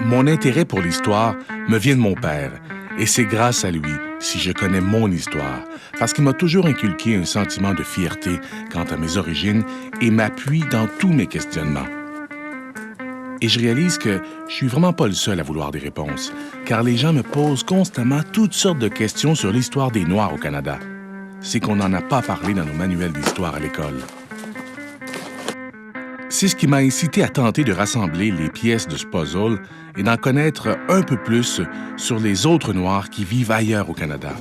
Mon intérêt pour l'histoire me vient de mon père, et c'est grâce à lui si je connais mon histoire, parce qu'il m'a toujours inculqué un sentiment de fierté quant à mes origines et m'appuie dans tous mes questionnements. Et je réalise que je suis vraiment pas le seul à vouloir des réponses, car les gens me posent constamment toutes sortes de questions sur l'histoire des Noirs au Canada. C'est qu'on n'en a pas parlé dans nos manuels d'histoire à l'école. C'est ce qui m'a incité à tenter de rassembler les pièces de ce puzzle et d'en connaître un peu plus sur les autres Noirs qui vivent ailleurs au Canada.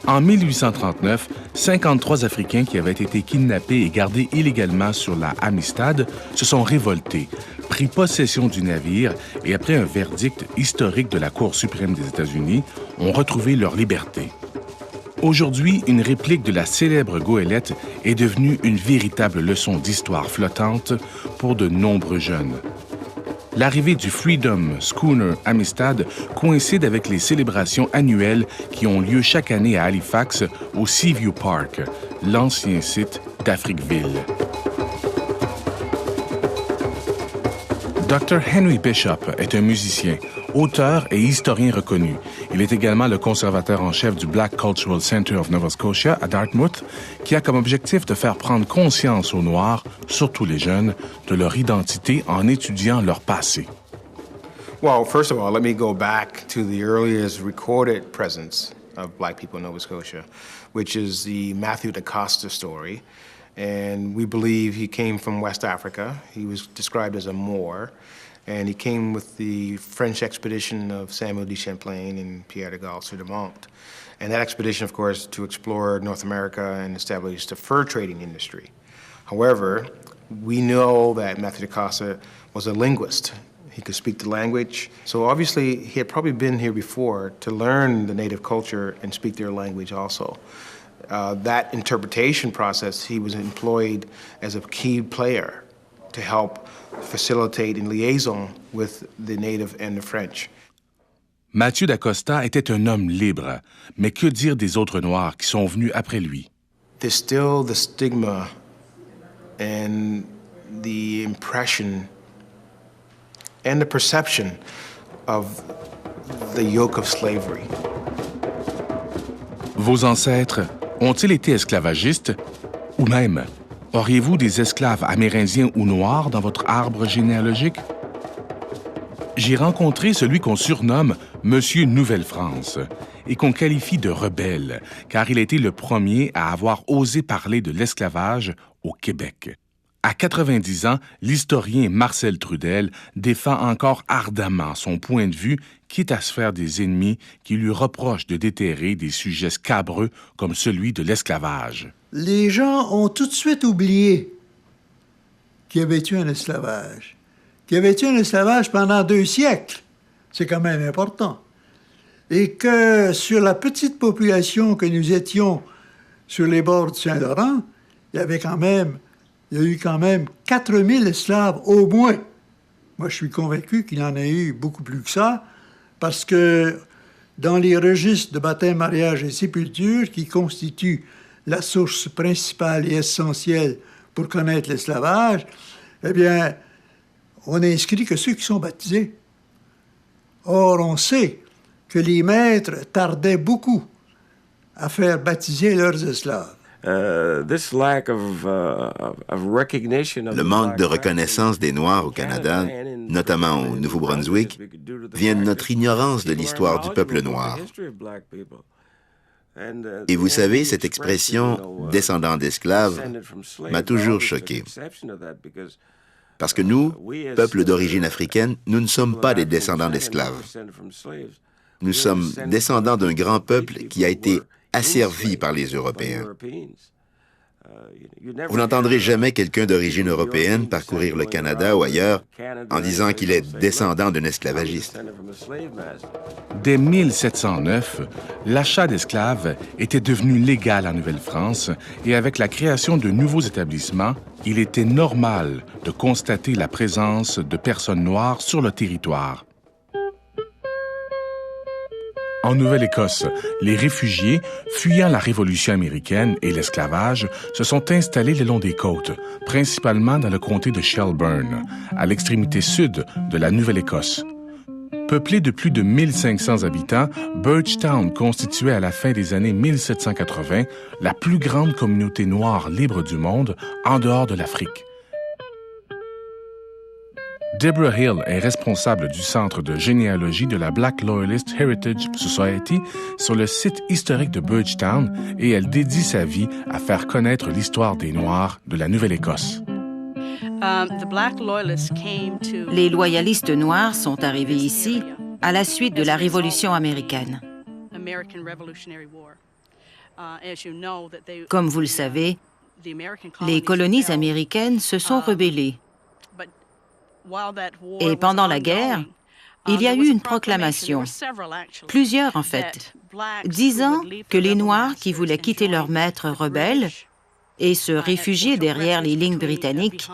En 1839, 53 Africains qui avaient été kidnappés et gardés illégalement sur la Amistad se sont révoltés, pris possession du navire et, après un verdict historique de la Cour suprême des États-Unis, ont retrouvé leur liberté. Aujourd'hui, une réplique de la célèbre goélette est devenue une véritable leçon d'histoire flottante pour de nombreux jeunes. L'arrivée du Freedom Schooner Amistad coïncide avec les célébrations annuelles qui ont lieu chaque année à Halifax, au Seaview Park, l'ancien site d'Afriqueville. Dr. Henry Bishop est un musicien, auteur et historien reconnu. Il est également le conservateur en chef du Black Cultural Center of Nova Scotia à Dartmouth, qui a comme objectif de faire prendre conscience aux Noirs, surtout les jeunes, de leur identité en étudiant leur passé. Well, first of all, let me go back to the earliest recorded presence of Black people in Nova Scotia, which is the Matthew DaCosta story. And we believe he came from West Africa. He was described as a Moor. And he came with the French expedition of Samuel de Champlain and Pierre de Gaulle sur de Monte. And that expedition, of course, to explore North America and establish the fur trading industry. However, we know that Matthew DaCosta was a linguist. He could speak the language. So obviously, he had probably been here before to learn the native culture and speak their language also. That interpretation process, he was employed as a key player to help facilitate une liaison with the native and the French. Mathieu d'Acosta était un homme libre, mais que dire des autres Noirs qui sont venus après lui? There's still the stigma and the impression and the perception of the yoke of slavery. Vos ancêtres ont-ils été esclavagistes? Ou même, auriez-vous des esclaves amérindiens ou noirs dans votre arbre généalogique? J'ai rencontré celui qu'on surnomme Monsieur Nouvelle-France et qu'on qualifie de rebelle, car il a été le premier à avoir osé parler de l'esclavage au Québec. À 90 ans, l'historien Marcel Trudel défend encore ardemment son point de vue, quitte à se faire des ennemis qui lui reprochent de déterrer des sujets scabreux comme celui de l'esclavage. Les gens ont tout de suite oublié qu'il y avait eu un esclavage. Qu'il y avait eu un esclavage pendant 2 siècles. C'est quand même important. Et que sur la petite population que nous étions sur les bords du Saint-Laurent, il y a eu quand même 4000 esclaves au moins. Moi, je suis convaincu qu'il en a eu beaucoup plus que ça, parce que dans les registres de baptême, mariage et sépulture, qui constituent la source principale et essentielle pour connaître l'esclavage, eh bien, on inscrit que ceux qui sont baptisés. Or, on sait que les maîtres tardaient beaucoup à faire baptiser leurs esclaves. Le manque de reconnaissance des Noirs au Canada, notamment au Nouveau-Brunswick, vient de notre ignorance de l'histoire du peuple noir. Et vous savez, cette expression « descendant d'esclaves » m'a toujours choqué. Parce que nous, peuple d'origine africaine, nous ne sommes pas des descendants d'esclaves. Nous sommes descendants d'un grand peuple qui a été asservi par les Européens. Vous n'entendrez jamais quelqu'un d'origine européenne parcourir le Canada ou ailleurs en disant qu'il est descendant d'un esclavagiste. Dès 1709, l'achat d'esclaves était devenu légal en Nouvelle-France et avec la création de nouveaux établissements, il était normal de constater la présence de personnes noires sur le territoire. En Nouvelle-Écosse, les réfugiés, fuyant la Révolution américaine et l'esclavage, se sont installés le long des côtes, principalement dans le comté de Shelburne, à l'extrémité sud de la Nouvelle-Écosse. Peuplé de plus de 1500 habitants, Birchtown constituait à la fin des années 1780 la plus grande communauté noire libre du monde en dehors de l'Afrique. Deborah Hill est responsable du centre de généalogie de la Black Loyalist Heritage Society sur le site historique de Birchtown et elle dédie sa vie à faire connaître l'histoire des Noirs de la Nouvelle-Écosse. Les loyalistes noirs sont arrivés ici à la suite de la Révolution américaine. Comme vous le savez, les colonies américaines se sont rebellées. Et pendant la guerre, il y a eu une proclamation, plusieurs en fait, disant que les Noirs qui voulaient quitter leur maître rebelle et se réfugier derrière les lignes britanniques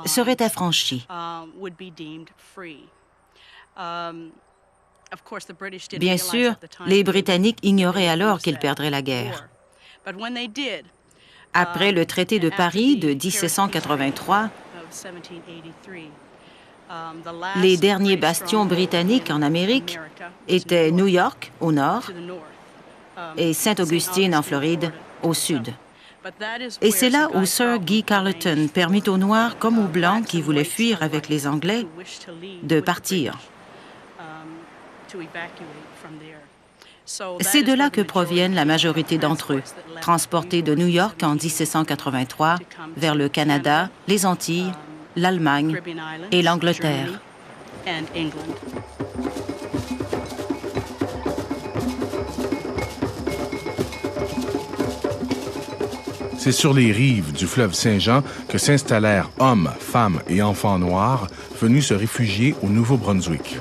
seraient affranchis. Bien sûr, les Britanniques ignoraient alors qu'ils perdraient la guerre. Après le traité de Paris de 1783, les derniers bastions britanniques en Amérique étaient New York, au nord, et Saint-Augustine, en Floride, au sud. Et c'est là où Sir Guy Carleton permit aux Noirs comme aux Blancs qui voulaient fuir avec les Anglais de partir. C'est de là que proviennent la majorité d'entre eux, transportés de New York en 1783 vers le Canada, les Antilles, l'Allemagne et l'Angleterre. C'est sur les rives du fleuve Saint-Jean que s'installèrent hommes, femmes et enfants noirs venus se réfugier au Nouveau-Brunswick.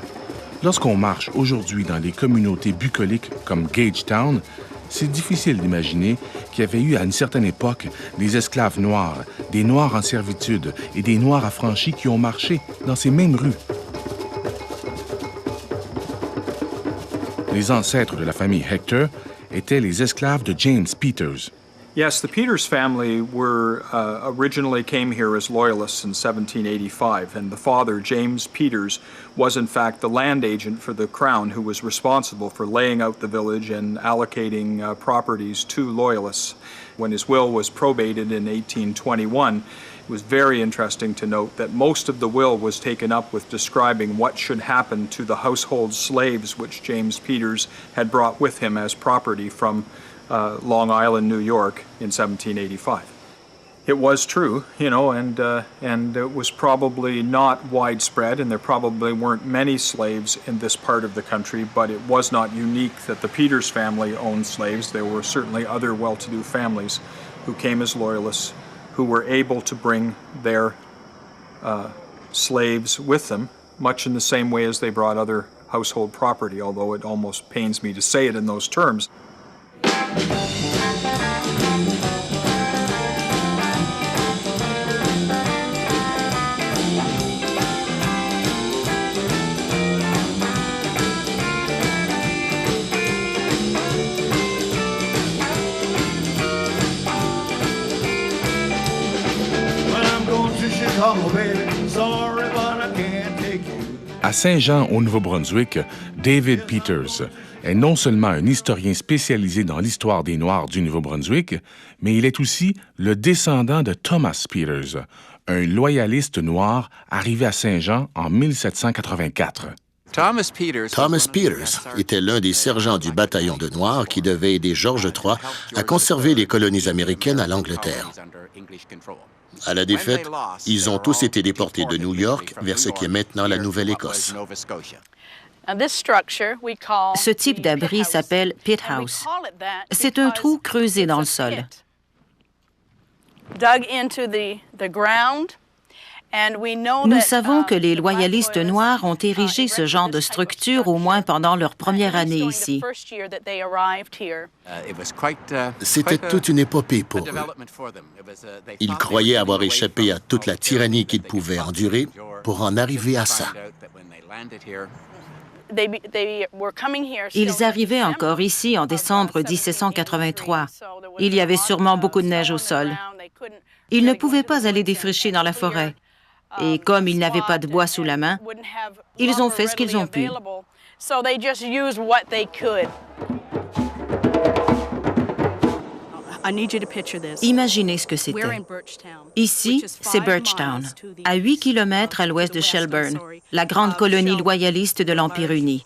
Lorsqu'on marche aujourd'hui dans les communautés bucoliques comme Gagetown, c'est difficile d'imaginer qu'il y avait eu à une certaine époque des esclaves noirs, des Noirs en servitude et des Noirs affranchis qui ont marché dans ces mêmes rues. Les ancêtres de la famille Hector étaient les esclaves de James Peters. Yes, the Peters family originally came here as loyalists in 1785, and the father, James Peters, was in fact the land agent for the Crown who was responsible for laying out the village and allocating properties to loyalists. When his will was probated in 1821, it was very interesting to note that most of the will was taken up with describing what should happen to the household slaves which James Peters had brought with him as property from Long Island, New York, in 1785. It was true, and it was probably not widespread, and there probably weren't many slaves in this part of the country, but it was not unique that the Peters family owned slaves. There were certainly other well-to-do families who came as loyalists who were able to bring their slaves with them, much in the same way as they brought other household property, although it almost pains me to say it in those terms. À Saint-Jean, au Nouveau-Brunswick, David Peters est non seulement un historien spécialisé dans l'histoire des Noirs du Nouveau-Brunswick, mais il est aussi le descendant de Thomas Peters, un loyaliste noir arrivé à Saint-Jean en 1784. Thomas Peters était l'un des sergents du bataillon de Noirs qui devait aider George III à conserver les colonies américaines à l'Angleterre. À la défaite, ils ont tous été déportés de New York vers ce qui est maintenant la Nouvelle-Écosse. Ce type d'abri s'appelle pit house. C'est un trou creusé dans le sol. Nous savons que les loyalistes noirs ont érigé ce genre de structure au moins pendant leur première année ici. C'était toute une épopée pour eux. Ils croyaient avoir échappé à toute la tyrannie qu'ils pouvaient endurer pour en arriver à ça. Ils arrivaient encore ici en décembre 1783. Il y avait sûrement beaucoup de neige au sol. Ils ne pouvaient pas aller défricher dans la forêt. Et comme ils n'avaient pas de bois sous la main, ils ont fait ce qu'ils ont pu. Imaginez ce que c'était. Ici, c'est Birchtown, à 8 kilomètres à l'ouest de Shelburne, la grande colonie loyaliste de l'Empire uni.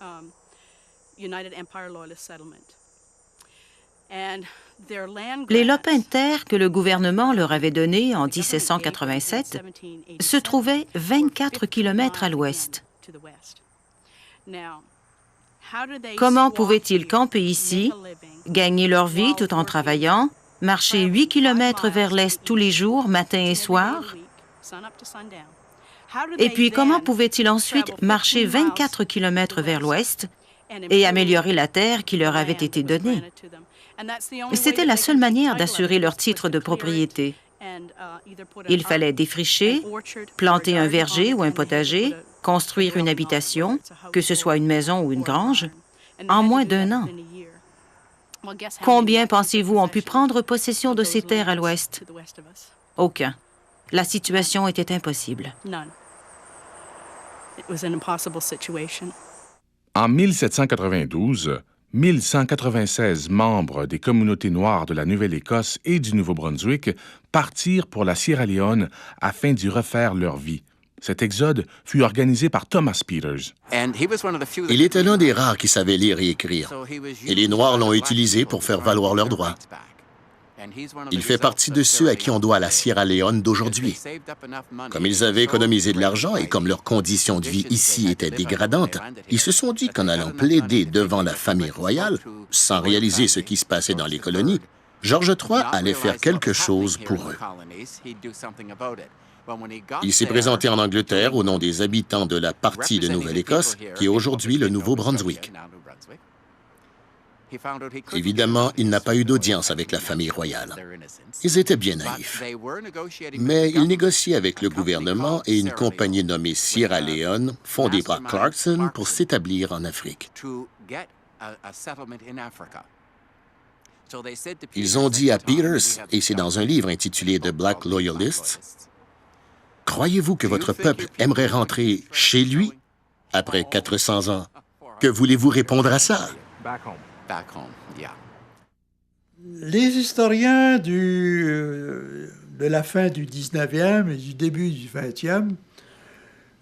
Les lopins de terre que le gouvernement leur avait donnés en 1787 se trouvaient 24 kilomètres à l'ouest. Comment pouvaient-ils camper ici, gagner leur vie tout en travaillant, marcher 8 kilomètres vers l'est tous les jours, matin et soir? Et puis, comment pouvaient-ils ensuite marcher 24 kilomètres vers l'ouest et améliorer la terre qui leur avait été donnée? C'était la seule manière d'assurer leur titre de propriété. Il fallait défricher, planter un verger ou un potager, construire une habitation, que ce soit une maison ou une grange, en moins d'1 an. Combien pensez-vous ont pu prendre possession de ces terres à l'ouest? Aucun. La situation était impossible. En 1792, 1196 membres des communautés noires de la Nouvelle-Écosse et du Nouveau-Brunswick partirent pour la Sierra Leone afin d'y refaire leur vie. Cet exode fut organisé par Thomas Peters. Il était l'un des rares qui savaient lire et écrire, et les Noirs l'ont utilisé pour faire valoir leurs droits. Il fait partie de ceux à qui on doit la Sierra Leone d'aujourd'hui. Comme ils avaient économisé de l'argent et comme leurs conditions de vie ici étaient dégradantes, ils se sont dit qu'en allant plaider devant la famille royale, sans réaliser ce qui se passait dans les colonies, George III allait faire quelque chose pour eux. Il s'est présenté en Angleterre au nom des habitants de la partie de Nouvelle-Écosse, qui est aujourd'hui le Nouveau-Brunswick. Évidemment, il n'a pas eu d'audience avec la famille royale. Ils étaient bien naïfs. Mais il négociait avec le gouvernement et une compagnie nommée Sierra Leone, fondée par Clarkson, pour s'établir en Afrique. Ils ont dit à Peters, et c'est dans un livre intitulé « The Black Loyalists », « Croyez-vous que votre peuple aimerait rentrer chez lui après 400 ans? Que voulez-vous répondre à ça? » Les historiens de la fin du 19e et du début du 20e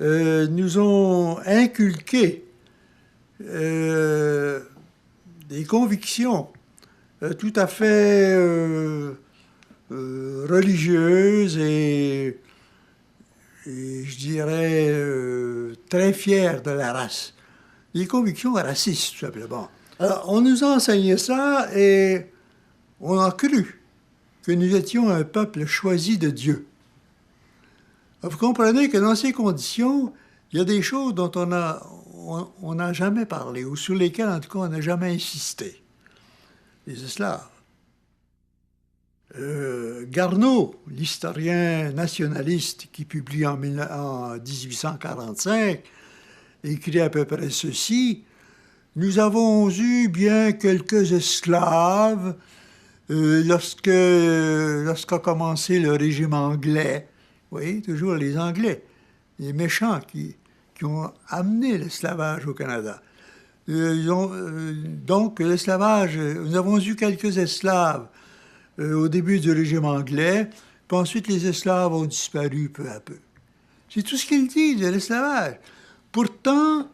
nous ont inculqué des convictions tout à fait religieuses et je dirais très fières de la race. Des convictions racistes, tout simplement. Alors, on nous a enseigné ça et on a cru que nous étions un peuple choisi de Dieu. Alors, vous comprenez que dans ces conditions, il y a des choses dont on n'a jamais parlé, ou sur lesquelles, en tout cas, on n'a jamais insisté. Les esclaves. Garneau, l'historien nationaliste qui publie en 1845, écrit à peu près ceci: « Nous avons eu bien quelques esclaves lorsqu'a commencé le régime anglais. » Vous voyez, toujours les Anglais, les méchants qui ont amené l'esclavage au Canada. Donc, l'esclavage, nous avons eu quelques esclaves au début du régime anglais, puis ensuite les esclaves ont disparu peu à peu. C'est tout ce qu'il dit de l'esclavage. Pourtant,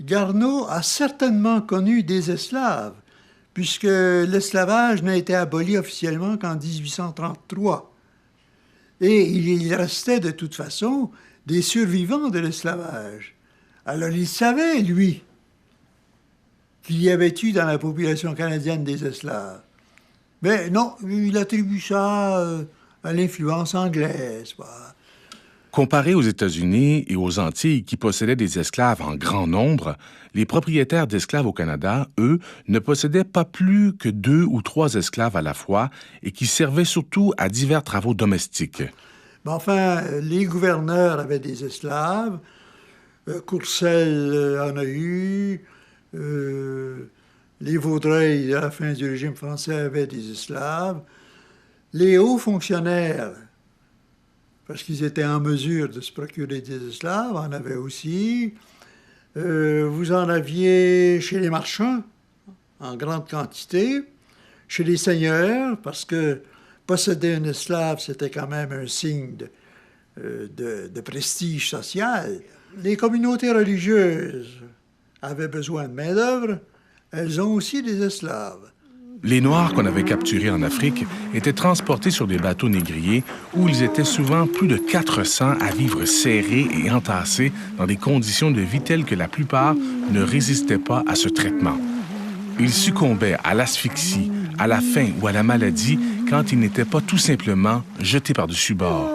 Garneau a certainement connu des esclaves, puisque l'esclavage n'a été aboli officiellement qu'en 1833. Et il restait de toute façon des survivants de l'esclavage. Alors il savait, lui, qu'il y avait eu dans la population canadienne des esclaves. Mais non, il attribue ça à l'influence anglaise. Comparé aux États-Unis et aux Antilles qui possédaient des esclaves en grand nombre, les propriétaires d'esclaves au Canada, eux, ne possédaient pas plus que 2 ou 3 esclaves à la fois et qui servaient surtout à divers travaux domestiques. Mais enfin, les gouverneurs avaient des esclaves, Courcelles en a eu. Les Vaudreuil, à la fin du régime français, avaient des esclaves. Les hauts fonctionnaires, parce qu'ils étaient en mesure de se procurer des esclaves, en avaient aussi. Vous en aviez chez les marchands, en grande quantité, chez les seigneurs, parce que posséder un esclave, c'était quand même un signe de prestige social. Les communautés religieuses avaient besoin de main-d'œuvre, elles ont aussi des esclaves. Les Noirs qu'on avait capturés en Afrique étaient transportés sur des bateaux négriers où ils étaient souvent plus de 400 à vivre serrés et entassés dans des conditions de vie telles que la plupart ne résistaient pas à ce traitement. Ils succombaient à l'asphyxie, à la faim ou à la maladie quand ils n'étaient pas tout simplement jetés par-dessus bord.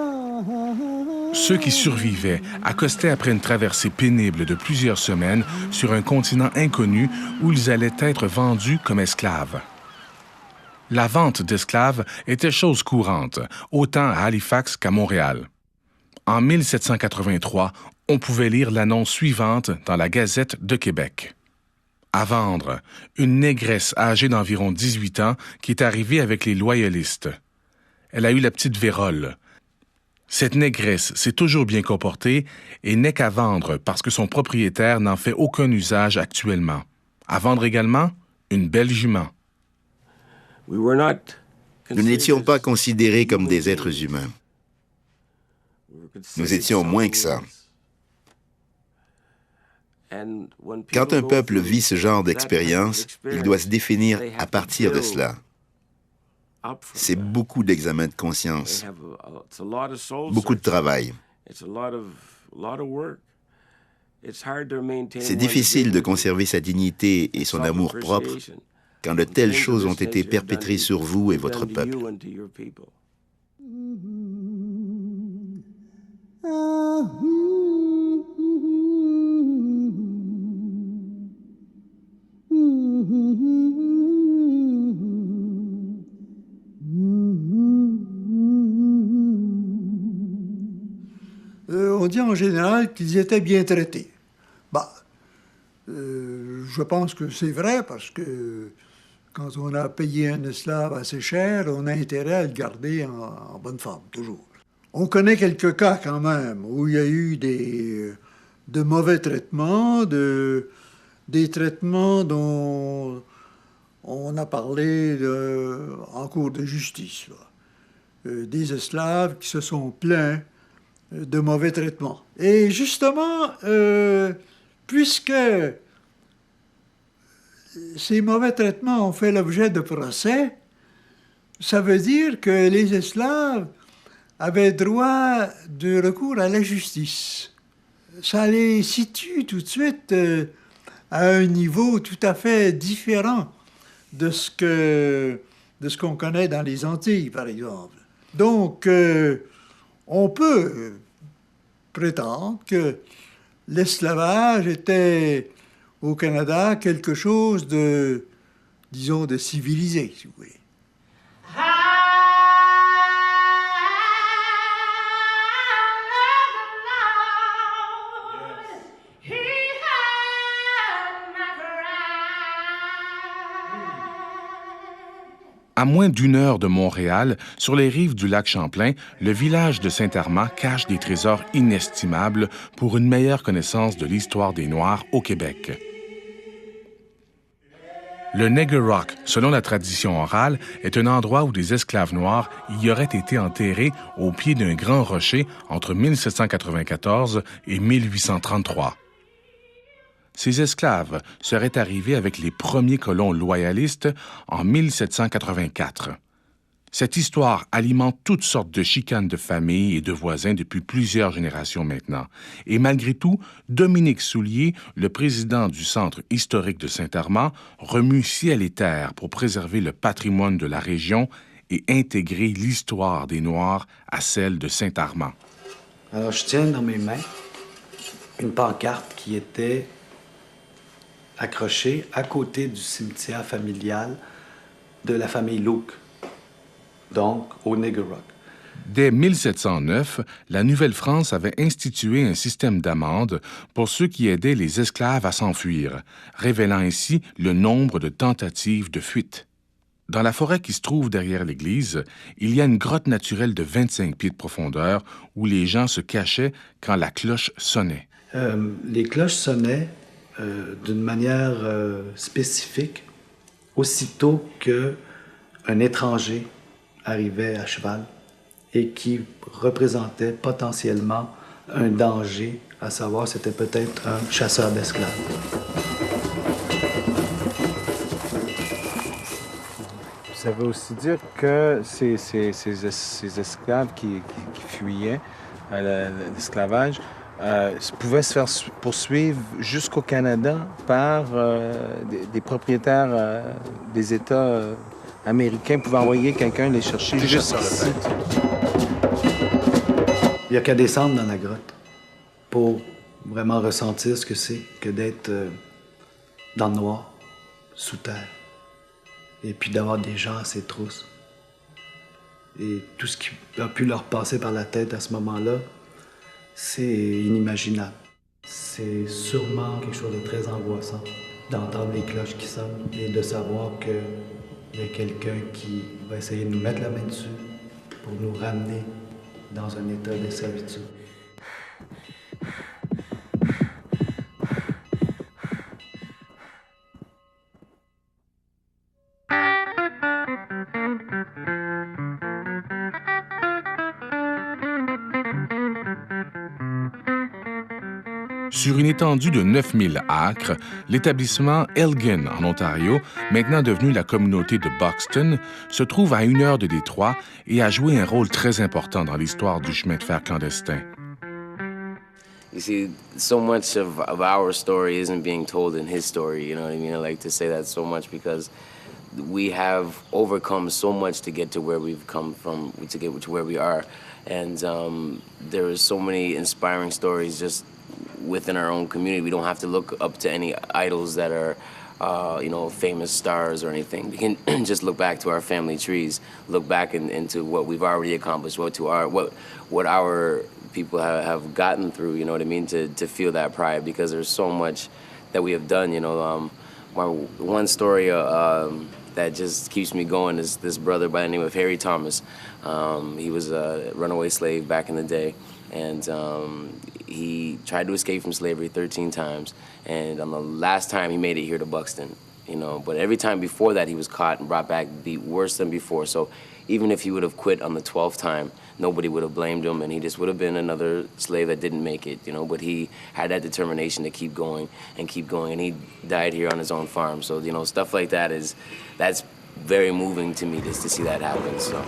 Ceux qui survivaient accostaient après une traversée pénible de plusieurs semaines sur un continent inconnu où ils allaient être vendus comme esclaves. La vente d'esclaves était chose courante, autant à Halifax qu'à Montréal. En 1783, on pouvait lire l'annonce suivante dans la Gazette de Québec. À vendre, une négresse âgée d'environ 18 ans qui est arrivée avec les loyalistes. Elle a eu la petite vérole. Cette négresse s'est toujours bien comportée et n'est qu'à vendre parce que son propriétaire n'en fait aucun usage actuellement. À vendre également, une belle jument. Nous n'étions pas considérés comme des êtres humains. Nous étions moins que ça. Quand un peuple vit ce genre d'expérience, il doit se définir à partir de cela. C'est beaucoup d'examens de conscience, beaucoup de travail. C'est difficile de conserver sa dignité et son amour propre quand de telles choses ont été perpétrées sur vous et votre peuple. On dit en général qu'ils étaient bien traités. Je pense que c'est vrai parce que quand on a payé un esclave assez cher, on a intérêt à le garder en bonne forme, toujours. On connaît quelques cas quand même où il y a eu de mauvais traitements, des traitements dont on a parlé en cours de justice. Des esclaves qui se sont plaints de mauvais traitements. Et justement, puisque ces mauvais traitements ont fait l'objet de procès, ça veut dire que les esclaves avaient droit de recours à la justice. Ça les situe tout de suite à un niveau tout à fait différent de ce qu'on connaît dans les Antilles, par exemple. Donc, on peut prétendre que l'esclavage était au Canada quelque chose de, disons, de civilisé, si vous voulez. À moins d'une heure de Montréal, sur les rives du lac Champlain, le village de Saint-Armand cache des trésors inestimables pour une meilleure connaissance de l'histoire des Noirs au Québec. Le Nigger Rock, selon la tradition orale, est un endroit où des esclaves noirs y auraient été enterrés au pied d'un grand rocher entre 1794 et 1833. Ces esclaves seraient arrivés avec les premiers colons loyalistes en 1784. Cette histoire alimente toutes sortes de chicanes de famille et de voisins depuis plusieurs générations maintenant. Et malgré tout, Dominique Soulier, le président du Centre historique de Saint-Armand, remue ciel et terre pour préserver le patrimoine de la région et intégrer l'histoire des Noirs à celle de Saint-Armand. Alors, je tiens dans mes mains une pancarte qui était accrochée à côté du cimetière familial de la famille Luke, donc au Nigger Rock. Dès 1709, la Nouvelle-France avait institué un système d'amendes pour ceux qui aidaient les esclaves à s'enfuir, révélant ainsi le nombre de tentatives de fuite. Dans la forêt qui se trouve derrière l'église, il y a une grotte naturelle de 25 pieds de profondeur où les gens se cachaient quand la cloche sonnait. Les cloches sonnaient d'une manière spécifique aussitôt qu'un étranger arrivait à cheval et qui représentait potentiellement un danger, à savoir c'était peut-être un chasseur d'esclaves. Ça veut aussi dire que ces esclaves qui fuyaient l'esclavage pouvaient se faire poursuivre jusqu'au Canada par des propriétaires des États américains pouvaient envoyer quelqu'un les chercher juste ici. Il n'y a qu'à descendre dans la grotte pour vraiment ressentir ce que c'est que d'être dans le noir, sous terre, et puis d'avoir des gens à ses trousses. Et tout ce qui a pu leur passer par la tête à ce moment-là, c'est inimaginable. C'est sûrement quelque chose de très angoissant d'entendre les cloches qui sonnent et de savoir qu'il y a quelqu'un qui va essayer de nous mettre la main dessus pour nous ramener dans un état de servitude. Sur une étendue de 9000 acres, l'établissement Elgin, en Ontario, maintenant devenu la communauté de Buxton, se trouve à 1 heure de Détroit et a joué un rôle très important dans l'histoire du chemin de fer clandestin. You see, so much of our story isn't being told in his story, you know what I mean? I like to say that so much because we have overcome so much to get to where we've come from, to get to where we are. And there are so many inspiring stories just within our own community. We don't have to look up to any idols that are, famous stars or anything. We can just look back to our family trees, look back into what we've already accomplished, what our people have gotten through, you know what I mean, to feel that pride, because there's so much that we have done, you know. One story that just keeps me going is this brother by the name of Harry Thomas. He was a runaway slave back in the day, and he tried to escape from slavery 13 times, and on the last time he made it here to Buxton, you know. But every time before that he was caught and brought back beat worse than before. So even if he would have quit on the 12th time, nobody would have blamed him, and he just would have been another slave that didn't make it, you know. But he had that determination to keep going, and he died here on his own farm. So, you know, stuff like that that's very moving to me, just to see that happen. So.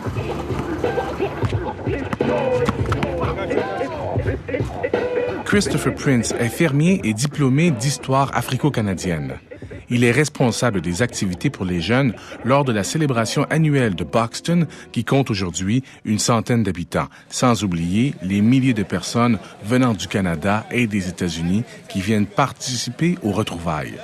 Christopher Prince est fermier et diplômé d'histoire africo-canadienne. Il est responsable des activités pour les jeunes lors de la célébration annuelle de Buxton, qui compte aujourd'hui 100 d'habitants, sans oublier les milliers de personnes venant du Canada et des États-Unis qui viennent participer aux retrouvailles.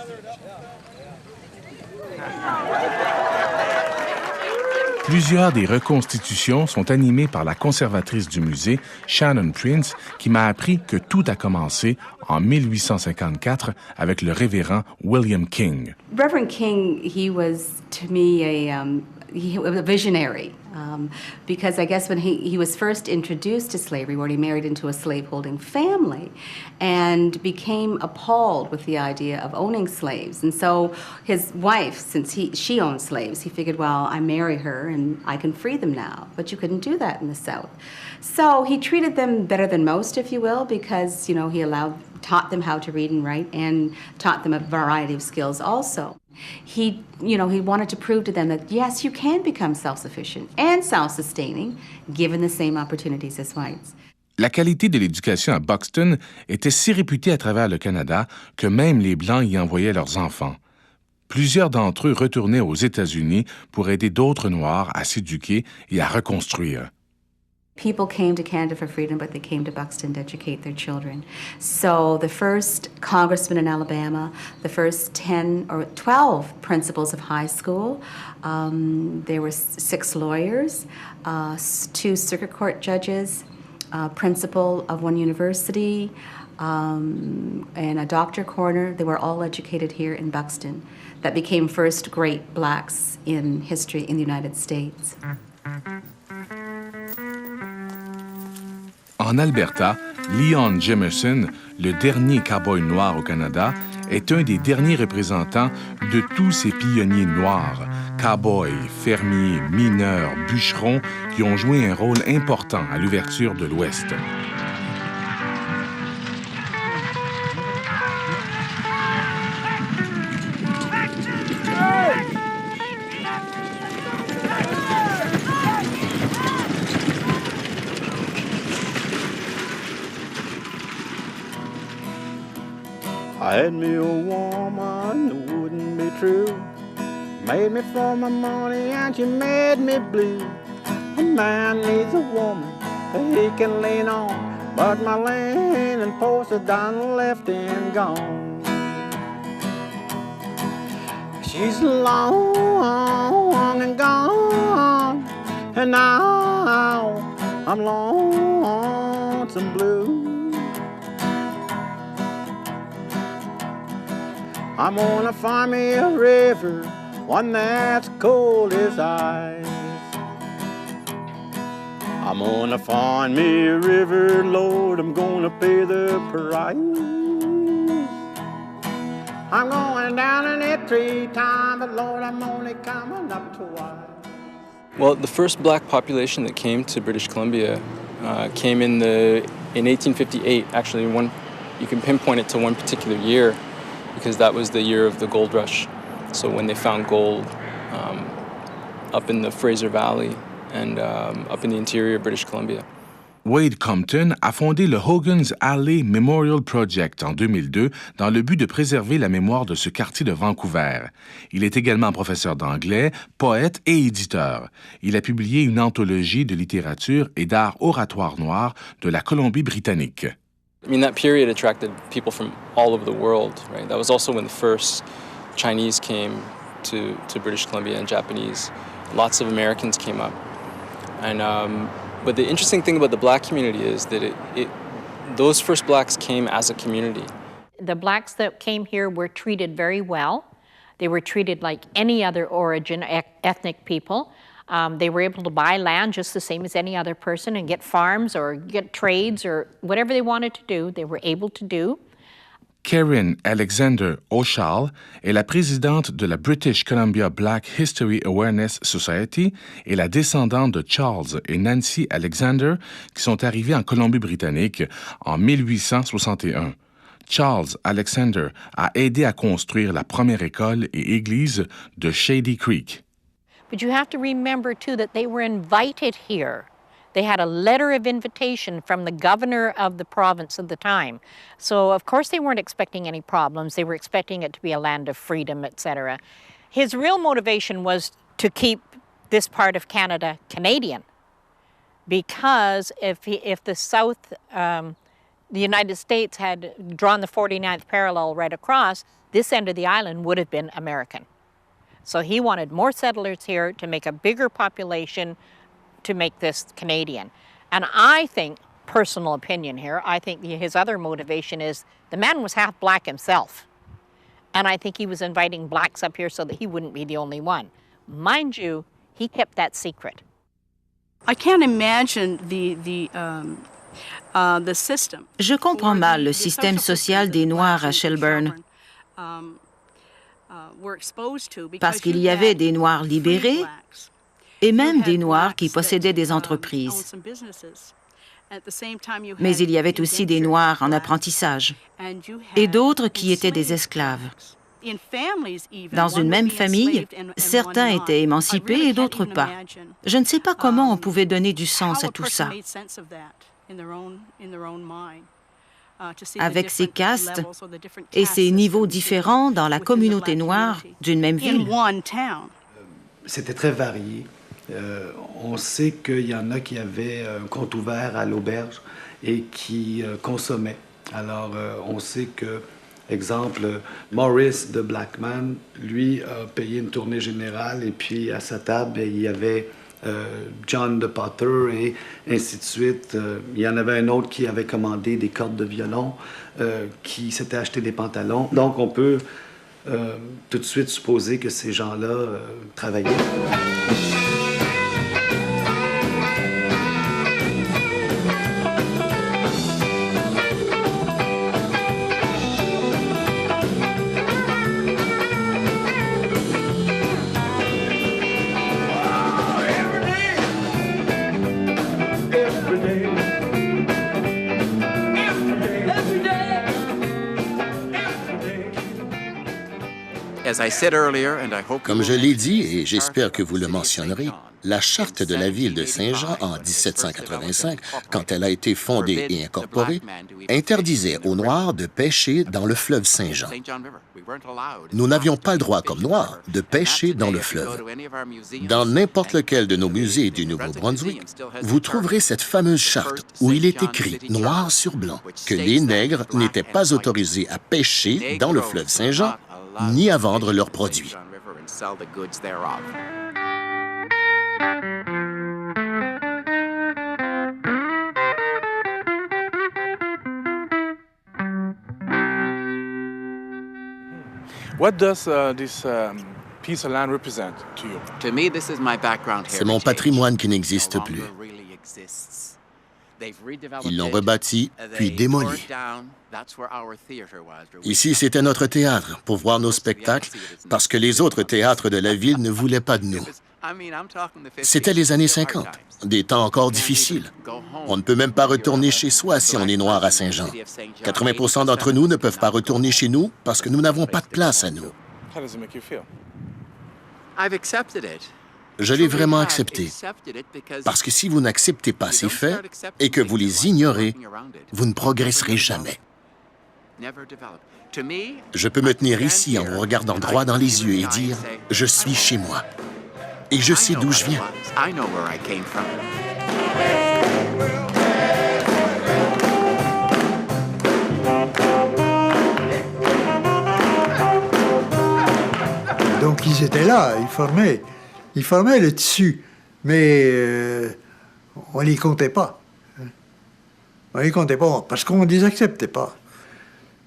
Plusieurs des reconstitutions sont animées par la conservatrice du musée, Shannon Prince, qui m'a appris que tout a commencé en 1854 avec le révérend William King. Reverend King, he was to me a visionary. Because I guess when he was first introduced to slavery, where he married into a slaveholding family and became appalled with the idea of owning slaves. And so his wife, since she owned slaves, he figured, well, I marry her and I can free them now. But you couldn't do that in the South. So he treated them better than most, if you will, because, you know, he taught them how to read and write and taught them a variety of skills also. He wanted to prove to them that, yes, you can become self-sufficient and self-sustaining, given the same opportunities as whites. La qualité de l'éducation à Buxton était si réputée à travers le Canada que même les Blancs y envoyaient leurs enfants. Plusieurs d'entre eux retournaient aux États-Unis pour aider d'autres Noirs à s'éduquer et à reconstruire. People came to Canada for freedom, but they came to Buxton to educate their children. So the first congressman in Alabama, the first 10 or 12 principals of high school, there were 6 lawyers, 2 circuit court judges, principal of one university, and a doctor coroner. They were all educated here in Buxton. That became first great blacks in history in the United States. En Alberta, Leon Jameson, le dernier cow-boy noir au Canada, est un des derniers représentants de tous ces pionniers noirs, cow-boys, fermiers, mineurs, bûcherons, qui ont joué un rôle important à l'ouverture de l'Ouest. I had me a woman who wouldn't be true. Made me for my money and she made me blue. A man needs a woman that he can lean on, but my leaning post is done left and gone. She's long and gone, and now I'm lonesome blue. I'm gonna find me a river, one that's cold as ice. I'm gonna find me a river, Lord, I'm gonna pay the price. I'm going down in it 3 times, but Lord, I'm only coming up twice. Well, the first black population that came to British Columbia came in 1858. Actually, you can pinpoint it to one particular year, because that was the year of the gold rush. So when they found gold up in the Fraser Valley and up in the interior of British Columbia. Wade Compton a fondé le Hogan's Alley Memorial Project en 2002 dans le but de préserver la mémoire de ce quartier de Vancouver. Il est également professeur d'anglais, poète et éditeur. Il a publié une anthologie de littérature et d'art oratoire noir de la Colombie-Britannique. I mean, that period attracted people from all over the world, right? That was also when the first Chinese came to British Columbia and Japanese. Lots of Americans came up. And, but the interesting thing about the black community is that those first blacks came as a community. The blacks that came here were treated very well. They were treated like any other origin, ethnic people. They were able to buy land just the same as any other person and get farms or get trades or whatever they wanted to do, they were able to do. Karen Alexander O'Shall est la présidente de la British Columbia Black History Awareness Society et la descendante de Charles et Nancy Alexander qui sont arrivés en Colombie-Britannique en 1861. Charles Alexander a aidé à construire la première école et église de Shady Creek. But you have to remember, too, that they were invited here. They had a letter of invitation from the governor of the province at the time. So, of course, they weren't expecting any problems. They were expecting it to be a land of freedom, etc. His real motivation was to keep this part of Canada Canadian, because if the South, the United States had drawn the 49th parallel right across, this end of the island would have been American. So he wanted more settlers here to make a bigger population to make this Canadian. And I think, personal opinion here, I think his other motivation is the man was half black himself. And I think he was inviting blacks up here so that he wouldn't be the only one. Mind you, he kept that secret. I can't imagine the system. Je comprends mal le système social des Noirs à Shelburne, parce qu'il y avait des Noirs libérés et même des Noirs qui possédaient des entreprises. Mais il y avait aussi des Noirs en apprentissage et d'autres qui étaient des esclaves. Dans une même famille, certains étaient émancipés et d'autres pas. Je ne sais pas comment on pouvait donner du sens à tout ça. Avec ces castes et ces niveaux différents dans la communauté noire d'une même ville. C'était très varié. On sait qu'il y en a qui avaient un compte ouvert à l'auberge et qui consommaient. Alors, on sait que, exemple, Morris de Blackman, lui, a payé une tournée générale et puis à sa table, il y avait John de Potter et ainsi de suite. Il y en avait un autre qui avait commandé des cordes de violon, qui s'était acheté des pantalons. Donc, on peut tout de suite supposer que ces gens-là travaillaient. Comme je l'ai dit, et j'espère que vous le mentionnerez, la charte de la ville de Saint-Jean en 1785, quand elle a été fondée et incorporée, interdisait aux Noirs de pêcher dans le fleuve Saint-Jean. Nous n'avions pas le droit, comme Noirs, de pêcher dans le fleuve. Dans n'importe lequel de nos musées du Nouveau-Brunswick, vous trouverez cette fameuse charte où il est écrit, noir sur blanc, que les nègres n'étaient pas autorisés à pêcher dans le fleuve Saint-Jean ni à vendre leurs produits. What does this piece of land represent to you? C'est mon patrimoine qui n'existe plus. Ils l'ont rebâti, puis démoli. Ici, c'était notre théâtre pour voir nos spectacles, parce que les autres théâtres de la ville ne voulaient pas de nous. C'était les années 50, des temps encore difficiles. On ne peut même pas retourner chez soi si on est noir à Saint-Jean. 80% d'entre nous ne peuvent pas retourner chez nous parce que nous n'avons pas de place à nous. How does it make you feel? Je l'ai vraiment accepté, parce que si vous n'acceptez pas ces faits et que vous les ignorez, vous ne progresserez jamais. Je peux me tenir ici en vous regardant droit dans les yeux et dire « Je suis chez moi » et je sais d'où je viens. Donc, ils étaient là, ils formaient le tissu, mais on les comptait pas. On les comptait pas parce qu'on les acceptait pas.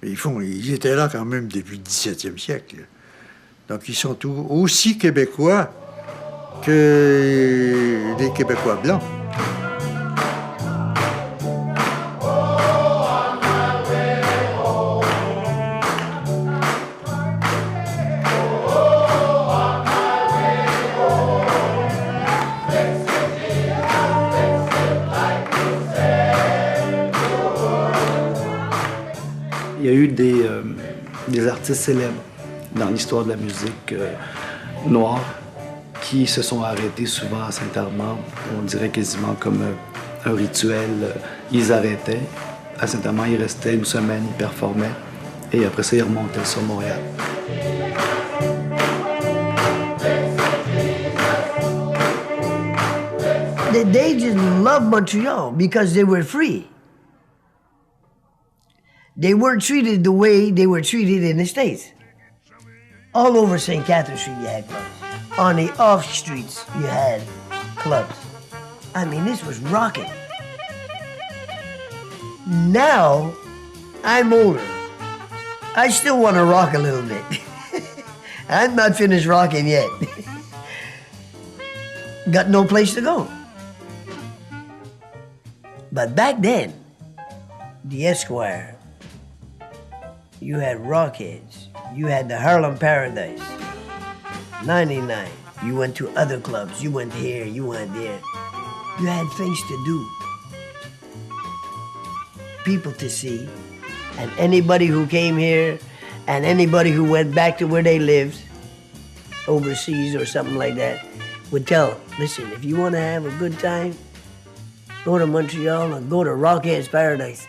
Ils étaient là quand même depuis le 17e siècle. Donc, ils sont aussi québécois que des Québécois blancs. Il y a eu des artistes célèbres dans l'histoire de la musique noire qui se sont arrêtés souvent à Saint-Armand. On dirait quasiment comme un rituel. Ils arrêtaient. À Saint-Armand, ils restaient une semaine, ils performaient. Et après ça, ils remontaient sur Montréal. They just loved Montreal because they were free. They weren't treated the way they were treated in the States. All over St. Catherine Street, you had clubs. On the off streets, you had clubs. I mean, this was rocking. Now, I'm older. I still want to rock a little bit. I'm not finished rocking yet. Got no place to go. But back then, the Esquire, you had Rockheads, you had the Harlem Paradise, 99, you went to other clubs, you went here, you went there. You had things to do, people to see, and anybody who came here and anybody who went back to where they lived, overseas or something like that, would tell, listen, if you want to have a good time, go to Montreal or go to Rockheads Paradise.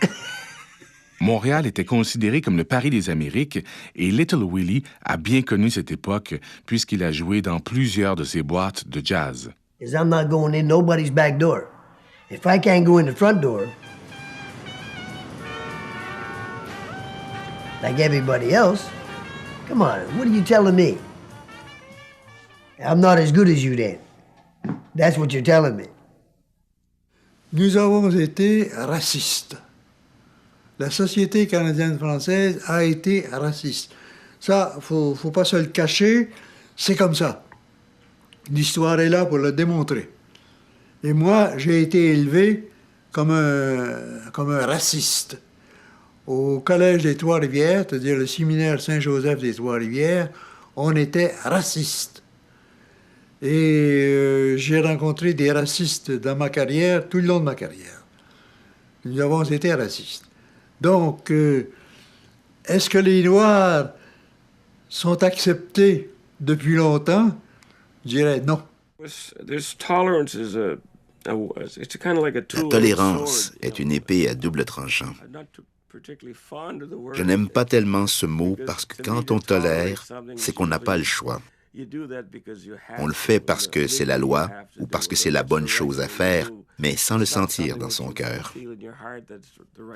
Montréal était considéré comme le Paris des Amériques et Little Willie a bien connu cette époque puisqu'il a joué dans plusieurs de ses boîtes de jazz. is I'm not going in nobody's back door. If I can't go in the front door, like everybody else, come on, what are you telling me? I'm not as good as you then. That's what you're telling me. Nous avons été racistes. La société canadienne-française a été raciste. Ça, faut pas se le cacher, c'est comme ça. L'histoire est là pour le démontrer. Et moi, j'ai été élevé comme un raciste. Au Collège des Trois-Rivières, c'est-à-dire le séminaire Saint-Joseph des Trois-Rivières, on était racistes. Et j'ai rencontré des racistes dans ma carrière, tout le long de ma carrière. Nous avons été racistes. Donc, est-ce que les Noirs sont acceptés depuis longtemps? Je dirais non. La tolérance est une épée à double tranchant. Je n'aime pas tellement ce mot parce que quand on tolère, c'est qu'on n'a pas le choix. On le fait parce que c'est la loi ou parce que c'est la bonne chose à faire, mais sans le sentir dans son cœur.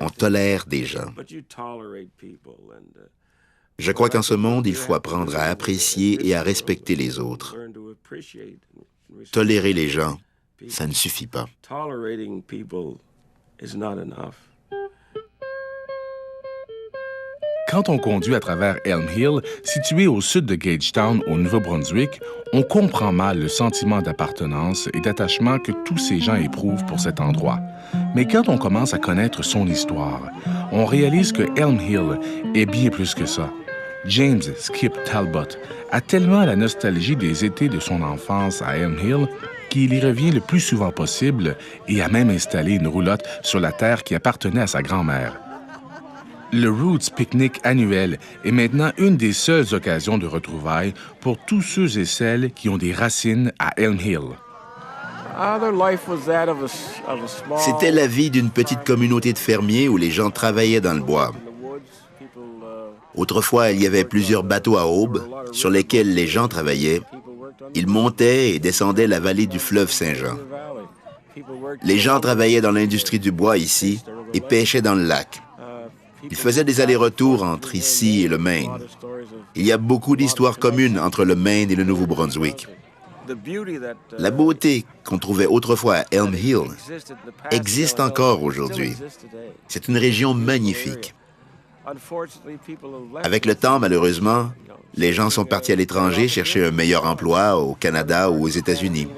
On tolère des gens. Je crois qu'en ce monde, il faut apprendre à apprécier et à respecter les autres. Tolérer les gens, ça ne suffit pas. Quand on conduit à travers Elm Hill, situé au sud de Gagetown, au Nouveau-Brunswick, on comprend mal le sentiment d'appartenance et d'attachement que tous ces gens éprouvent pour cet endroit. Mais quand on commence à connaître son histoire, on réalise que Elm Hill est bien plus que ça. James Skip Talbot a tellement la nostalgie des étés de son enfance à Elm Hill qu'il y revient le plus souvent possible et a même installé une roulotte sur la terre qui appartenait à sa grand-mère. Le Roots Picnic annuel est maintenant une des seules occasions de retrouvailles pour tous ceux et celles qui ont des racines à Elm Hill. C'était la vie d'une petite communauté de fermiers où les gens travaillaient dans le bois. Autrefois, il y avait plusieurs bateaux à aubes sur lesquels les gens travaillaient. Ils montaient et descendaient la vallée du fleuve Saint-Jean. Les gens travaillaient dans l'industrie du bois ici et pêchaient dans le lac. Ils faisaient des allers-retours entre ici et le Maine. Il y a beaucoup d'histoires communes entre le Maine et le Nouveau-Brunswick. La beauté qu'on trouvait autrefois à Elm Hill existe encore aujourd'hui. C'est une région magnifique. Avec le temps, malheureusement, les gens sont partis à l'étranger chercher un meilleur emploi au Canada ou aux États-Unis.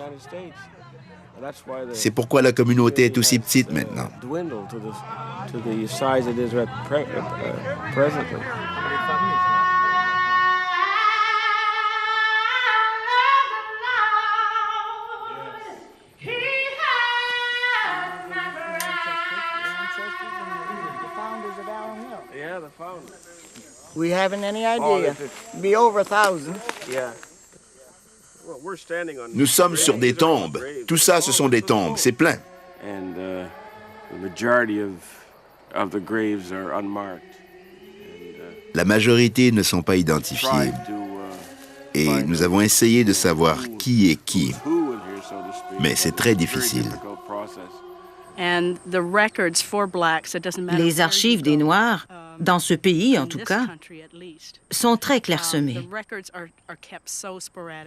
C'est pourquoi la communauté est aussi petite maintenant. We haven't any idea. Be over 1,000. Nous sommes sur des tombes. Tout ça, ce sont des tombes. C'est plein. La majorité ne sont pas identifiées. Et nous avons essayé de savoir qui est qui. Mais c'est très difficile. Les archives des Noirs, dans ce pays en tout cas, sont très clairsemées.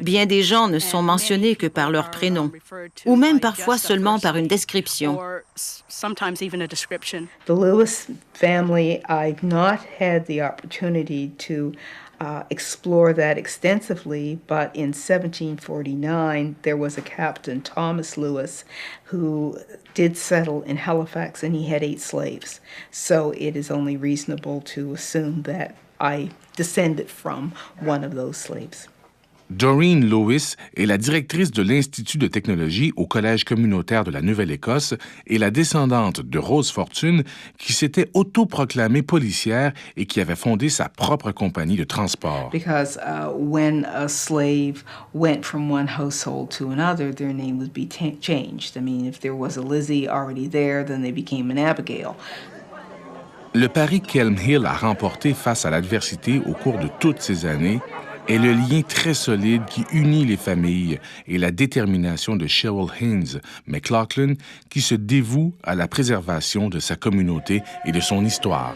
Bien des gens ne sont mentionnés que par leur prénom, ou même parfois seulement par une description. The Lewis family, I've not had the opportunity to explore that extensively, but in 1749 there was a Captain Thomas Lewis who did settle in Halifax, and he had 8 slaves. So it is only reasonable to assume that I descended from one of those slaves. Doreen Lewis est la directrice de l'Institut de technologie au Collège communautaire de la Nouvelle-Écosse et la descendante de Rose Fortune, qui s'était autoproclamée policière et qui avait fondé sa propre compagnie de transport. Because when a slave went from one household to another, their name would be changed. I mean, if there was a Lizzie already there, then they became an Abigail. Le pari qu'Elm Hill a remporté face à l'adversité au cours de toutes ces années est le lien très solide qui unit les familles et la détermination de Cheryl Haynes McLaughlin qui se dévoue à la préservation de sa communauté et de son histoire.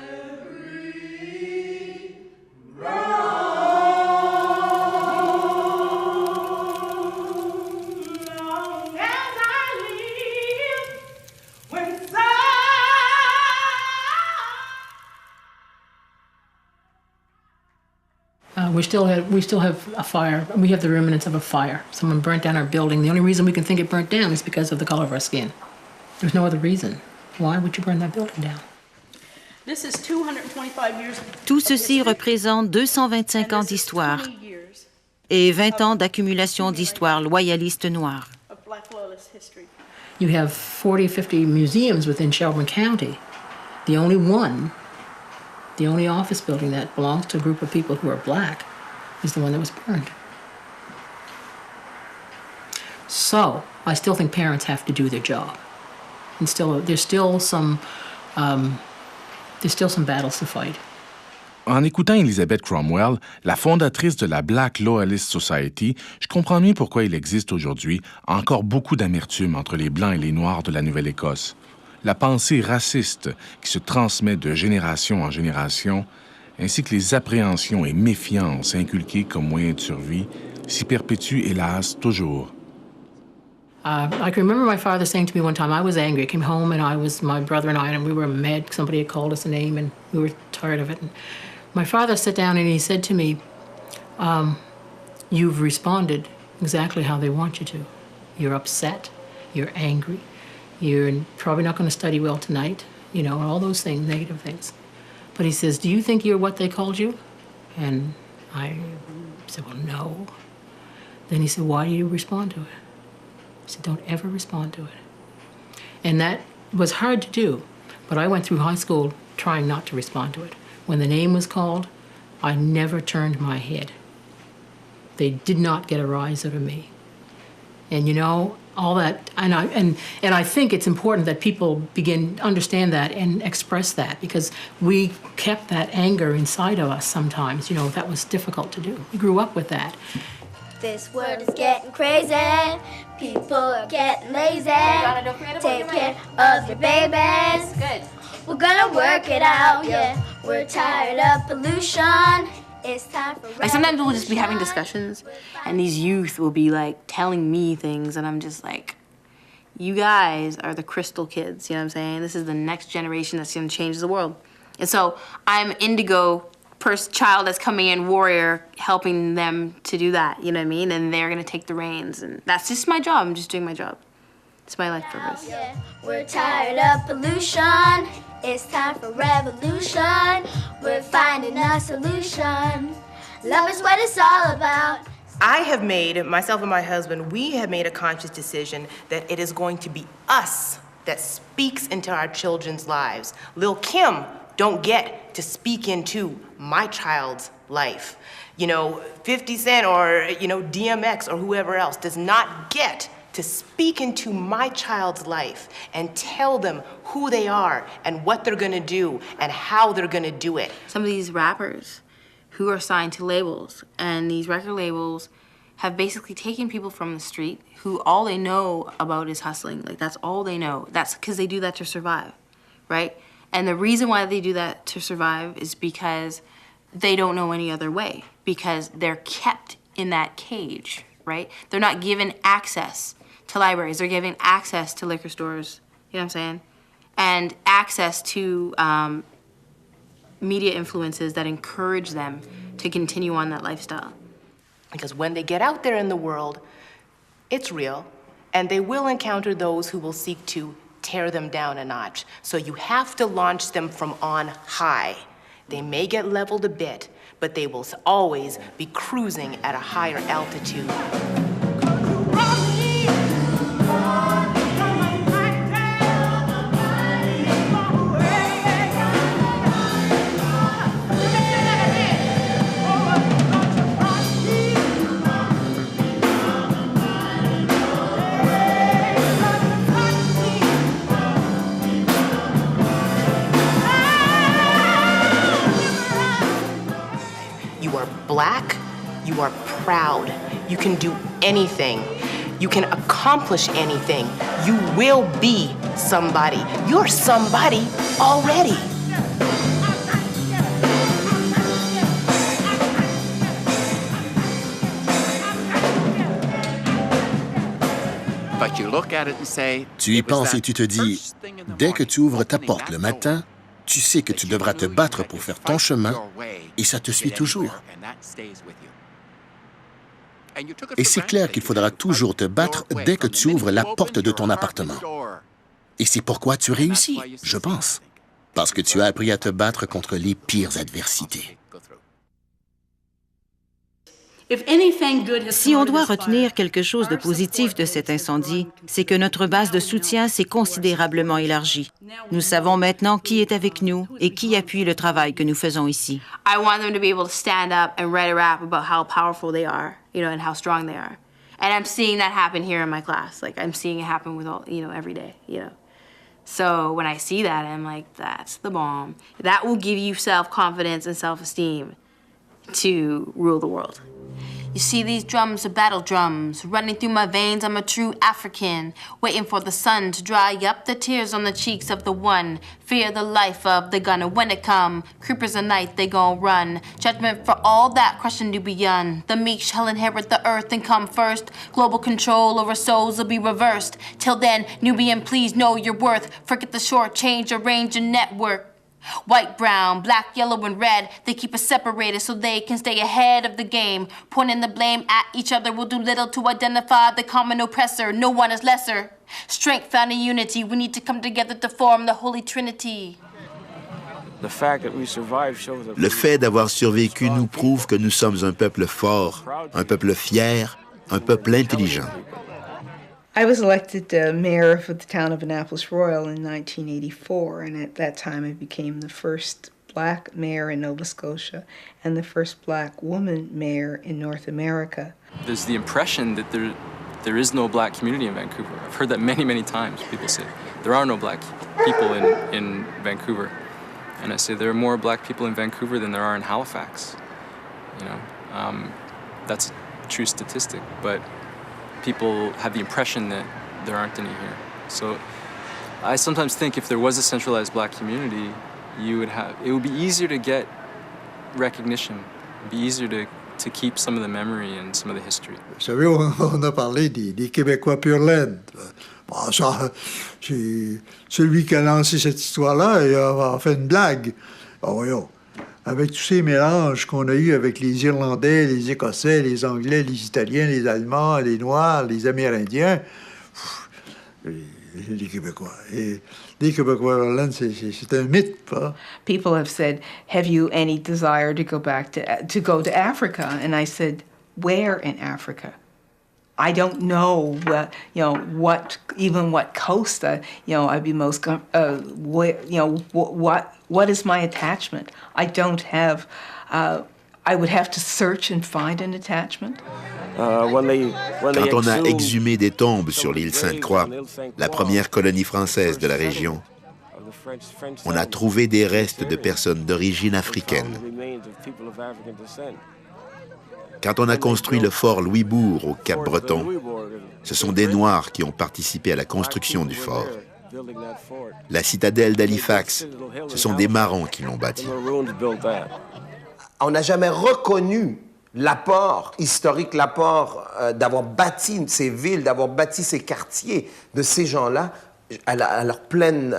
We still have a fire. We have the remnants of a fire. Someone burnt down our building. The only reason we can think it burnt down is because of the color of our skin. There's no other reason. Why would you burn that building down? This is 225 years. Tout ceci représente 225 ans d'histoire et 20 ans d'accumulation d'histoire loyaliste noire. You have 40, 50 museums within Shelburne County. The only office building that belongs to a group of people who are black is the one that was burned. So, I still think parents have to do their job. And there's still some battles to fight. En écoutant Elizabeth Cromwell, la fondatrice de la Black Loyalist Society, je comprends mieux pourquoi il existe aujourd'hui encore beaucoup d'amertume entre les Blancs et les Noirs de la Nouvelle-Écosse. La pensée raciste qui se transmet de génération en génération, ainsi que les appréhensions et méfiances inculquées comme moyen de survie, s'y perpétuent hélas toujours. I can remember my father saying to me one time, I was angry. I came home and my brother and we were mad. Somebody had called us a name and we were tired of it. And my father sat down and he said to me, you've responded exactly how they want you to. You're upset, you're angry, you're probably not going to study well tonight, all those things, negative things. But he says, do you think you're what they called you? And I said, well, no. Then he said, why do you respond to it? I said, don't ever respond to it. And that was hard to do, but I went through high school trying not to respond to it. When the name was called, I never turned my head. They did not get a rise out of me. And all that, and I think it's important that people begin to understand that and express that, because we kept that anger inside of us sometimes. That was difficult to do. We grew up with that. This world is getting crazy. People are getting lazy. Take care of your babies. Good. We're gonna work it out, yeah. We're tired of pollution. It's time for like sometimes we'll just be having discussions and these youth will be like telling me things and I'm just like, you guys are the crystal kids, you know what I'm saying? This is the next generation that's gonna change the world. And so I'm indigo child that's coming in, warrior, helping them to do that, you know what I mean? And they're gonna take the reins and that's just my job, I'm just doing my job. It's my life purpose. Yeah. We're tired of pollution. It's time for revolution. We're finding a solution. Love is what it's all about. I have made, myself and my husband, we have made a conscious decision that it is going to be us that speaks into our children's lives. Lil' Kim don't get to speak into my child's life. 50 Cent or, DMX or whoever else does not get to speak into my child's life and tell them who they are and what they're gonna do and how they're gonna do it. Some of these rappers who are signed to labels, and these record labels have basically taken people from the street who all they know about is hustling. Like, that's all they know. That's because they do that to survive, right? And the reason why they do that to survive is because they don't know any other way, because they're kept in that cage, right? They're not given access to libraries. They're given access to liquor stores, you know what I'm saying? And access to media influences that encourage them to continue on that lifestyle. Because when they get out there in the world, it's real, and they will encounter those who will seek to tear them down a notch. So you have to launch them from on high. They may get leveled a bit, but they will always be cruising at a higher altitude. Black, you you are proud. You can do anything. You can accomplish anything. You will be somebody. You're somebody already. Tu y penses et tu te dis, dès que tu ouvres ta porte le matin, tu sais que tu devras te battre pour faire ton chemin et ça te suit toujours. Et c'est clair qu'il faudra toujours te battre dès que tu ouvres la porte de ton appartement. Et c'est pourquoi tu réussis, je pense. Parce que tu as appris à te battre contre les pires adversités. Si on doit retenir quelque chose de positif de cet incendie, c'est que notre base de soutien s'est considérablement élargie. Nous savons maintenant qui est avec nous et qui appuie le travail que nous faisons ici. I want them to be able to stand up and write a rap about how powerful they are, and how strong they are. And I'm seeing that happen here in my class. Like, I'm seeing it happen with all, every day, So when I see that, I'm like, that's the bomb. That will give you self-confidence and self-esteem to rule the world. You see, these drums are battle drums running through my veins. I'm a true African, waiting for the sun to dry up the tears on the cheeks of the one. Fear the life of the gun, and when it come, creepers at night, they gon' run. Judgment for all that crushing to beyond. The meek shall inherit the earth and come first. Global control over souls will be reversed. Till then, Nubian, please know your worth. Forget the short change, arrange your network. White, brown, black, yellow, and red, they keep us separated so they can stay ahead of the game. Pointing the blame at each other will do little to identify the common oppressor. No one is lesser. Strength found in unity. We need to come together to form the Holy Trinity. Le fait d'avoir survécu nous prouve que nous sommes un peuple fort, un peuple fier, un peuple intelligent. I was elected mayor of the town of Annapolis Royal in 1984, and at that time I became the first black mayor in Nova Scotia and the first black woman mayor in North America. There's the impression that there is no black community in Vancouver. I've heard that many, many times. People say, there are no black people in Vancouver. And I say, there are more black people in Vancouver than there are in Halifax. That's a true statistic, but people have the impression that there aren't any here. So I sometimes think if there was a centralized black community, it would be easier to get recognition. It would be easier to keep some of the memory and some of the history. Vous savez, on a parlé des Québécois pur laine. Bon, ça, c'est celui qui a lancé cette histoire-là et a fait une blague. Oh, voyons. Avec tous ces mélanges qu'on a eus avec les Irlandais, les Écossais, les Anglais, les Italiens, les Allemands, les Noirs, les Amérindiens, les Québécois. Et les Québécois Irlandais, c'est un mythe, pas? People have said, "Have you any desire to go back to go to Africa?" And I said, "Where in Africa? I don't know what coast I'd be most what is my attachment? I don't have. I would have to search and find an attachment." Quand on a exhumé des tombes sur l'île Sainte-Croix, la première colonie française de la région, on a trouvé des restes de personnes d'origine africaine. Quand on a construit le fort Louisbourg au Cap-Breton, ce sont des Noirs qui ont participé à la construction du fort. La citadelle d'Halifax, ce sont des Marrons qui l'ont bâtie. On n'a jamais reconnu l'apport historique, l'apport d'avoir bâti ces villes, d'avoir bâti ces quartiers de ces gens-là à la pleine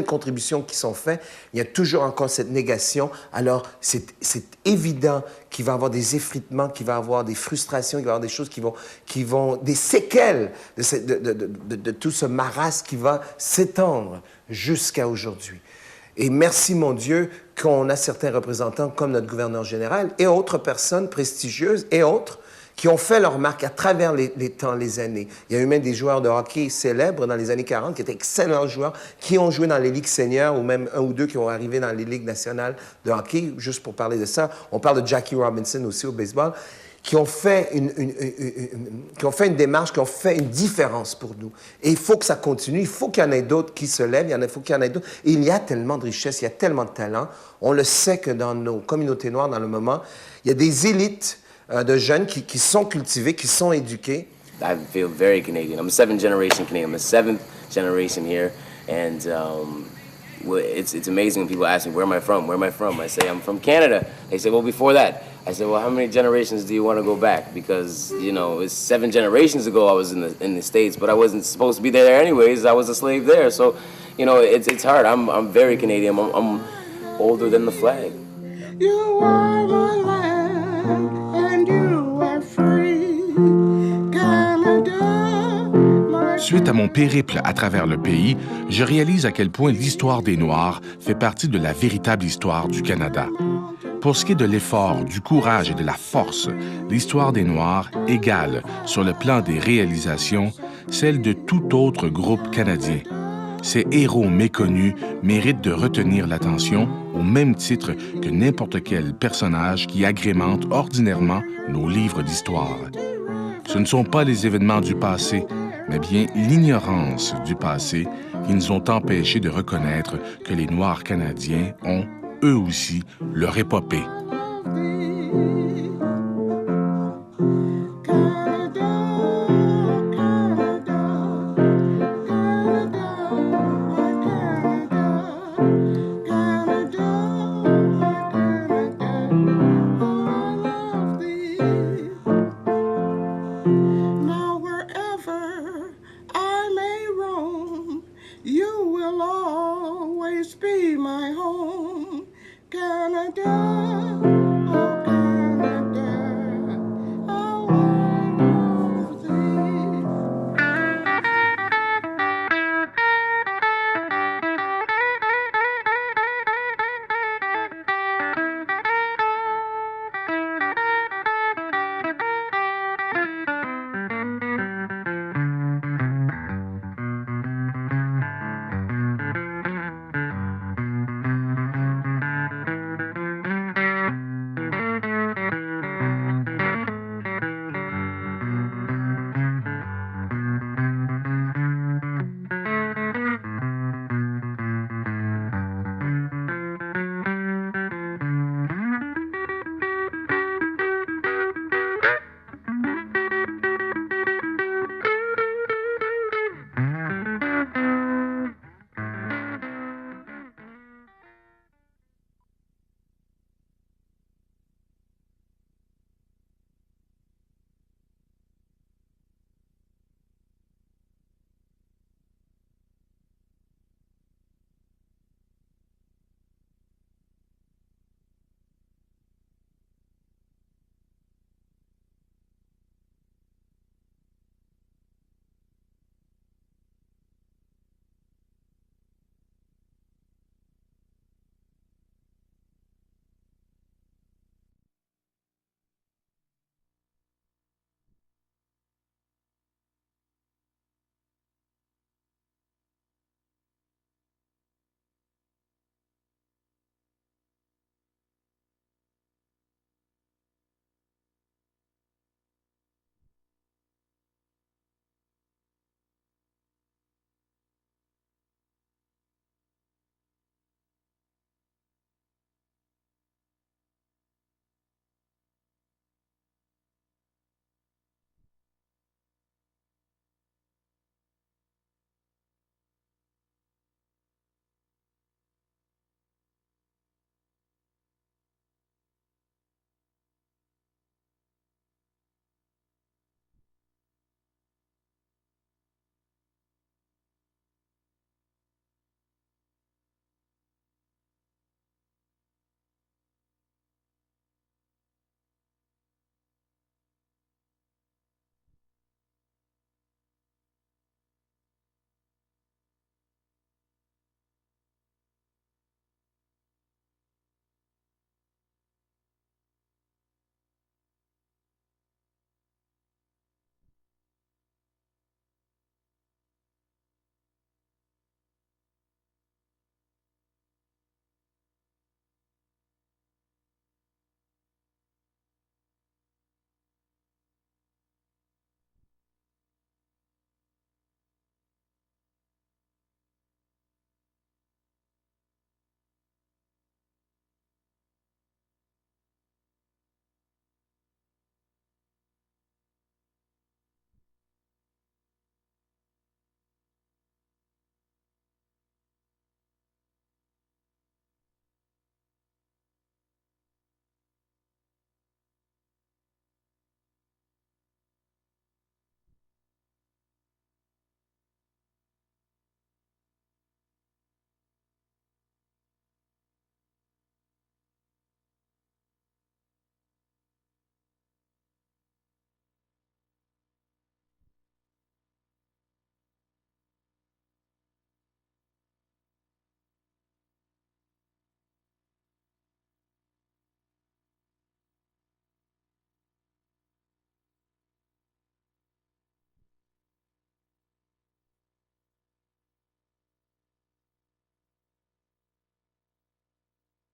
contribution qui sont faits. Il y a toujours encore cette négation. Alors, c'est évident qu'il va y avoir des effritements, qu'il va y avoir des frustrations, qu'il va y avoir des choses qui vont des séquelles de tout ce marasme qui va s'étendre jusqu'à aujourd'hui. Et merci, mon Dieu, qu'on a certains représentants comme notre gouverneur général et autres personnes prestigieuses et autres qui ont fait leur marque à travers les temps, les années. Il y a eu même des joueurs de hockey célèbres dans les années 40 qui étaient excellents joueurs, qui ont joué dans les ligues seniors ou même un ou deux qui ont arrivé dans les ligues nationales de hockey. Juste pour parler de ça, on parle de Jackie Robinson aussi au baseball, qui ont fait une démarche, qui ont fait une différence pour nous. Et il faut que ça continue, il faut qu'il y en ait d'autres qui se lèvent, il faut qu'il y en ait d'autres. Et il y a tellement de richesse, il y a tellement de talent. On le sait que dans nos communautés noires, dans le moment, il y a des élites de jeunes qui sont cultivés, qui sont éduqués. I feel very Canadian. I'm a seventh generation Canadian. I'm a seventh generation here, and it's amazing when people ask me, where am I from? Where am I from? I say, I'm from Canada. They say, well, before that. I say, well, how many generations do you want to go back? Because, you know, it's 7 generations ago I was in the States, but I wasn't supposed to be there anyways. I was a slave there. So, you know, it's hard. I'm very Canadian. I'm older than the flag. You are my land, and you are free. Suite à mon périple à travers le pays, je réalise à quel point l'histoire des Noirs fait partie de la véritable histoire du Canada. Pour ce qui est de l'effort, du courage et de la force, l'histoire des Noirs égale, sur le plan des réalisations, celle de tout autre groupe canadien. Ces héros méconnus méritent de retenir l'attention au même titre que n'importe quel personnage qui agrémente ordinairement nos livres d'histoire. Ce ne sont pas les événements du passé, mais bien l'ignorance du passé qui nous ont empêchés de reconnaître que les Noirs canadiens ont, eux aussi, leur épopée. You will always be my home, Canada.